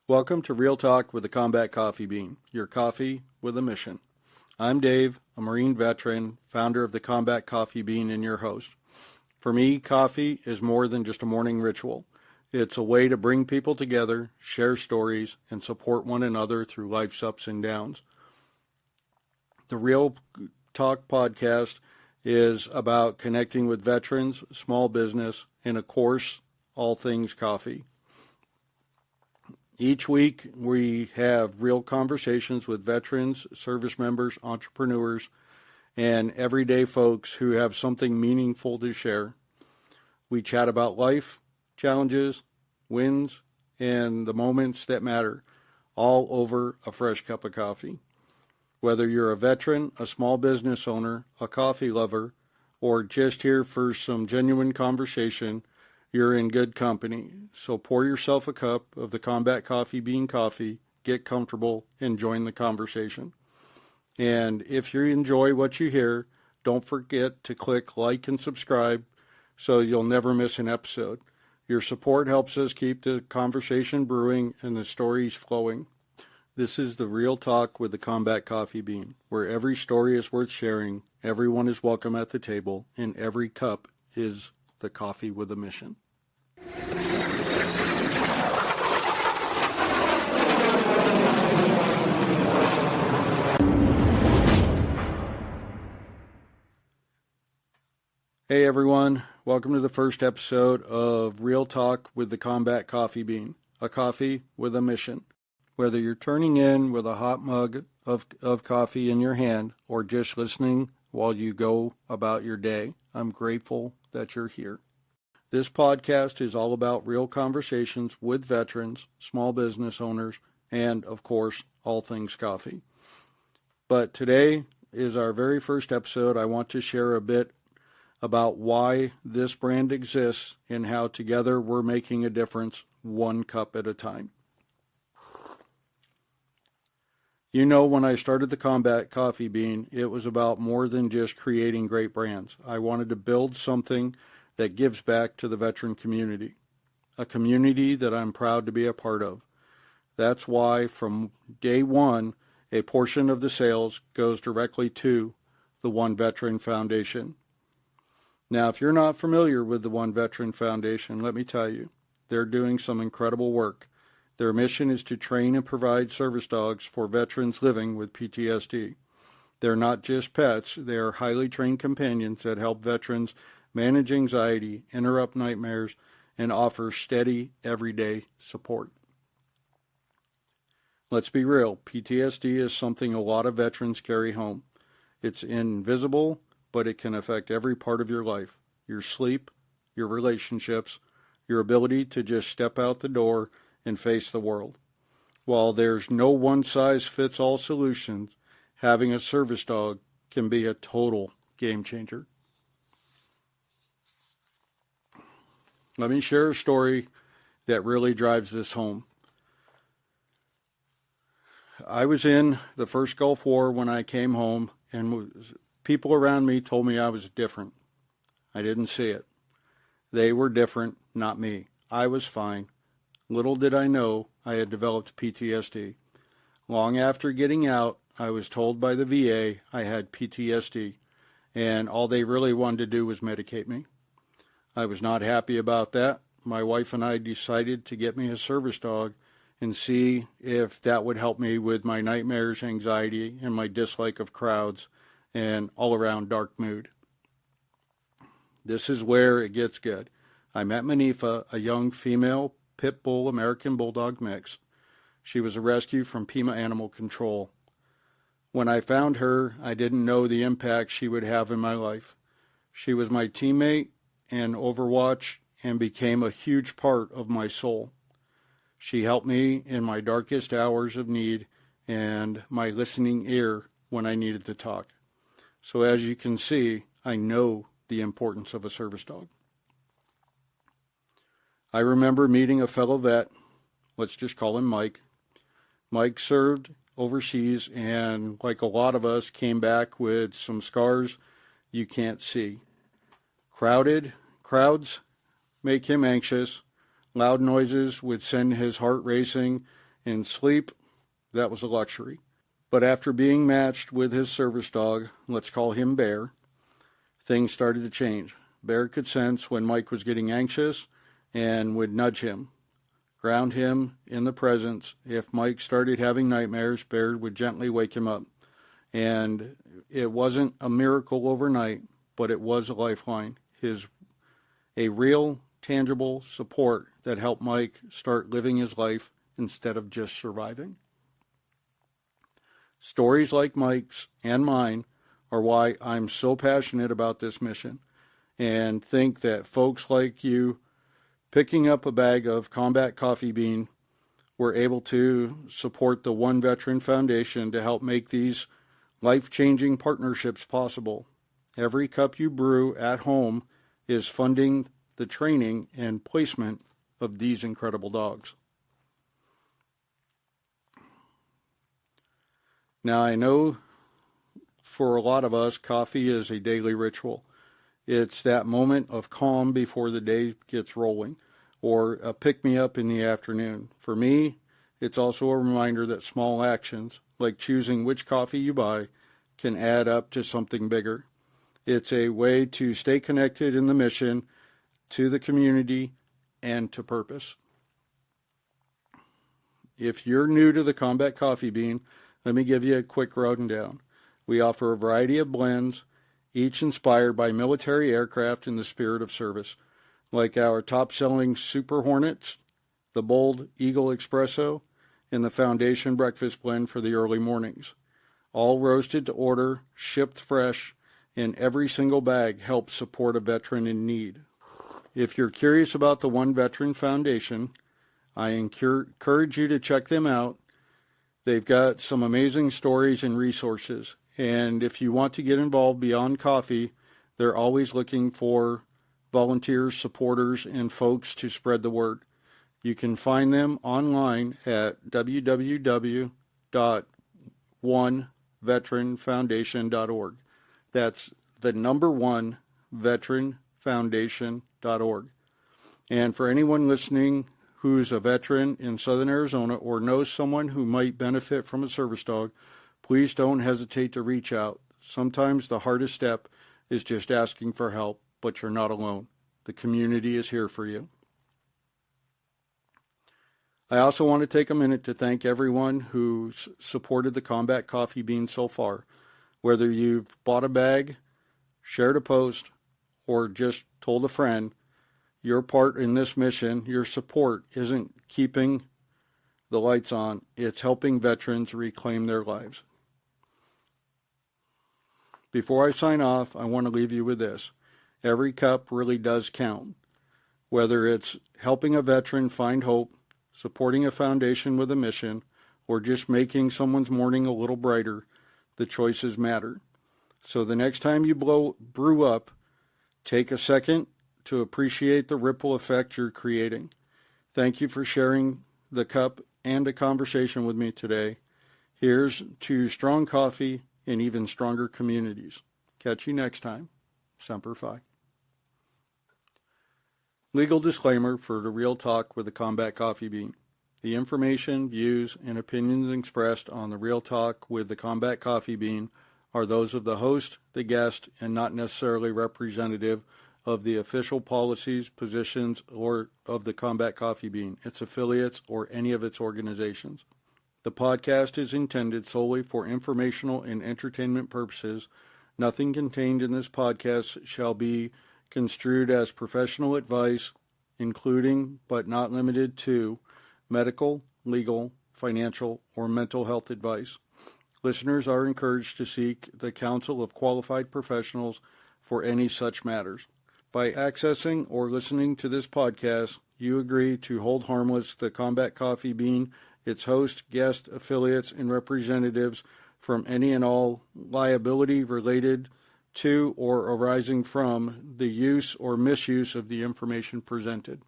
Welcome to Real Talk with the Combat Coffee Bean, your coffee with a mission. I'm Dave, a Marine veteran, founder of the Combat Coffee Bean, and your host. For me, coffee is more than just a morning ritual. It's a way to bring people together, share stories, and support one another through life's ups and downs. The Real Talk podcast is about connecting with veterans, small business, and of course, all things coffee. Each week, we have real conversations with veterans, service members, entrepreneurs, and everyday folks who have something meaningful to share. We chat about life, challenges, wins, and the moments that matter, all over a fresh cup of coffee. Whether you're a veteran, a small business owner, a coffee lover, or just here for some genuine conversation, you're in good company. So pour yourself a cup of the Combat Coffee Bean coffee, get comfortable, and join the conversation. And if you enjoy what you hear, don't forget to click like and subscribe so you'll never miss an episode. Your support helps us keep the conversation brewing and the stories flowing. This is the Real Talk with the Combat Coffee Bean, where every story is worth sharing, everyone is welcome at the table, and every cup is the coffee with a mission. Hey everyone, welcome to the first episode of Real Talk with the Combat Coffee Bean, a coffee with a mission. Whether you're turning in with a hot mug of coffee in your hand or just listening while you go about your day, I'm grateful that you're here. This podcast is all about real conversations with veterans, small business owners, and, of course, all things coffee. But today is our very first episode. I want to share a bit about why this brand exists and how together we're making a difference one cup at a time. You know, when I started the Combat Coffee Bean, it was about more than just creating great brands. I wanted to build something that gives back to the veteran community, a community that I'm proud to be a part of. That's why from day one, a portion of the sales goes directly to the One Veteran Foundation. Now, if you're not familiar with the One Veteran Foundation, let me tell you, they're doing some incredible work. Their mission is to train and provide service dogs for veterans living with PTSD. They're not just pets, they are highly trained companions that help veterans manage anxiety, interrupt nightmares, and offer steady, everyday support. Let's be real, PTSD is something a lot of veterans carry home. It's invisible, but it can affect every part of your life. Your sleep, your relationships, your ability to just step out the door and face the world. While there's no one-size-fits-all solutions, having a service dog can be a total game changer. Let me share a story that really drives this home. I was in the first Gulf War when I came home, and people around me told me I was different. I didn't see it. They were different, not me. I was fine. Little did I know I had developed PTSD. Long after getting out, I was told by the VA I had PTSD, and all they really wanted to do was medicate me. I was not happy about that. My wife and I decided to get me a service dog and see if that would help me with my nightmares, anxiety, and my dislike of crowds and all-around dark mood. This is where it gets good. I met Manifa, a young female pit bull American bulldog mix. She was a rescue from Pima Animal Control. When I found her, I didn't know the impact she would have in my life. She was my teammate and Overwatch and became a huge part of my soul. She helped me in my darkest hours of need and my listening ear when I needed to talk. So as you can see, I know the importance of a service dog. I remember meeting a fellow vet, let's just call him Mike. Mike served overseas and, like a lot of us, came back with some scars you can't see. Crowds make him anxious. Loud noises would send his heart racing, and sleep, that was a luxury. But after being matched with his service dog, let's call him Bear, things started to change. Bear could sense when Mike was getting anxious and would nudge him, ground him in the presence. If Mike started having nightmares, Bear would gently wake him up. And it wasn't a miracle overnight, but it was a lifeline. A real, tangible support that helped Mike start living his life instead of just surviving. Stories like Mike's and mine are why I'm so passionate about this mission, and think that folks like you picking up a bag of Combat Coffee Bean were able to support the One Veteran Foundation to help make these life-changing partnerships possible. Every cup you brew at home is funding the training and placement of these incredible dogs. Now, I know for a lot of us, coffee is a daily ritual. It's that moment of calm before the day gets rolling, or a pick-me-up in the afternoon. For me, it's also a reminder that small actions, like choosing which coffee you buy, can add up to something bigger. It's a way to stay connected in the mission, to the community, and to purpose. If you're new to the Combat Coffee Bean, let me give you a quick rundown. We offer a variety of blends, each inspired by military aircraft in the spirit of service, like our top-selling Super Hornets, the bold Eagle Espresso, and the Foundation Breakfast Blend for the early mornings. All roasted to order, shipped fresh, and every single bag helps support a veteran in need. If you're curious about the One Veteran Foundation, I encourage you to check them out. They've got some amazing stories and resources. And if you want to get involved beyond coffee, they're always looking for volunteers, supporters, and folks to spread the word. You can find them online at www.oneveteranfoundation.org. That's the number 1, veteranfoundation.org. And for anyone listening who's a veteran in Southern Arizona or knows someone who might benefit from a service dog, please don't hesitate to reach out. Sometimes the hardest step is just asking for help, but you're not alone. The community is here for you. I also want to take a minute to thank everyone who's supported the Combat Coffee Bean so far. Whether you've bought a bag, shared a post, or just told a friend, your part in this mission, your support, isn't keeping the lights on. It's helping veterans reclaim their lives. Before I sign off, I want to leave you with this. Every cup really does count. Whether it's helping a veteran find hope, supporting a foundation with a mission, or just making someone's morning a little brighter, the choices matter. So the next time you brew up, take a second to appreciate the ripple effect you're creating. Thank you for sharing the cup and a conversation with me today. Here's to strong coffee and even stronger communities. Catch you next time. Semper Fi. Legal disclaimer for the Real Talk with the Combat Coffee Bean. The information, views, and opinions expressed on the Real Talk with the Combat Coffee Bean are those of the host, the guest, and not necessarily representative of the official policies, positions, or of the Combat Coffee Bean, its affiliates, or any of its organizations. The podcast is intended solely for informational and entertainment purposes. Nothing contained in this podcast shall be construed as professional advice, including, but not limited to, medical, legal, financial, or mental health advice. Listeners are encouraged to seek the counsel of qualified professionals for any such matters. By accessing or listening to this podcast, you agree to hold harmless the Combat Coffee Bean, its host, guest, affiliates, and representatives from any and all liability related to or arising from the use or misuse of the information presented.